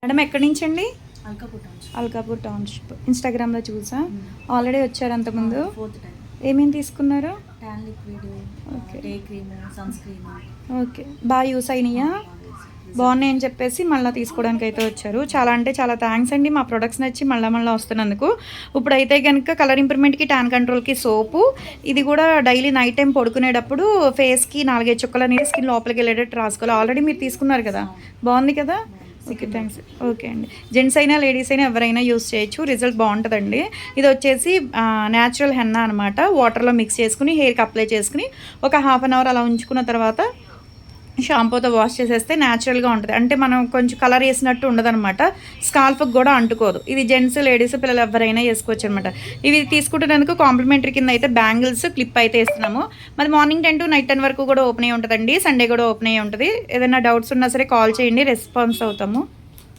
Madam ఎక్కడి నుంచి అండి? అల్కాపూర్ టౌన్షిప్. ఇన్స్టాగ్రామ్లో చూసా. ఆల్రెడీ వచ్చారు అంతకుముందు. 4th time. ఏమేమి తీసుకున్నారు? Tan liquid, day cream, sun screen. Okay, బాగా యూస్ అయినాయా? బాగున్నాయి అని చెప్పేసి మళ్ళీ తీసుకోవడానికి అయితే వచ్చారు. చాలా అంటే చాలా థ్యాంక్స్ అండి, మా ప్రొడక్ట్స్ నచ్చి మళ్ళీ వస్తున్నందుకు. ఇప్పుడైతే కనుక కలర్ ఇంప్రూవ్మెంట్కి, ట్యాన్ కంట్రోల్కి సోపు, ఇది కూడా డైలీ నైట్ టైం పడుకునేటప్పుడు ఫేస్కి 4-5 చుక్కలు అనేది స్కిన్ లోపలికి వెళ్ళేటట్టు రాసుకోవాలి. ఆల్రెడీ మీరు తీసుకున్నారు కదా, బాగుంది కదా. Okay, thanks. ఓకే అండి, జెంట్స్ అయినా లేడీస్ అయినా ఎవరైనా యూస్ చేయొచ్చు, రిజల్ట్ బాగుంటుందండి. ఇది వచ్చేసి న్యాచురల్ హెన్నా అనమాట. వాటర్లో మిక్స్ చేసుకుని హెయిర్కి అప్లై చేసుకుని ఒక హాఫ్ అన్ అవర్ అలా ఉంచుకున్న తర్వాత షాంపూతో వాష్ చేసేస్తే న్యాచురల్గా ఉంటుంది. అంటే మనం కొంచెం కలర్ వేసినట్టు ఉండదన్నమాట. స్కాల్ఫ్కి కూడా అంటుకోదు. ఇది జెంట్స్ లేడీస్ పిల్లలు ఎవరైనా వేసుకోవచ్చు అనమాట. ఇవి తీసుకుంటున్నందుకు కాంప్లిమెంటరీ కింద అయితే బ్యాంగిల్స్ క్లిప్ అయితే ఇస్తున్నాము. మరి మార్నింగ్ 10 to నైట్ 10 వరకు కూడా ఓపెన్ అయ్యి ఉంటుందండి. సండే కూడా ఓపెన్ అయ్యి ఉంటుంది. ఏదైనా డౌట్స్ ఉన్నా సరే కాల్ చేయండి, రెస్పాన్స్ అవుతాము.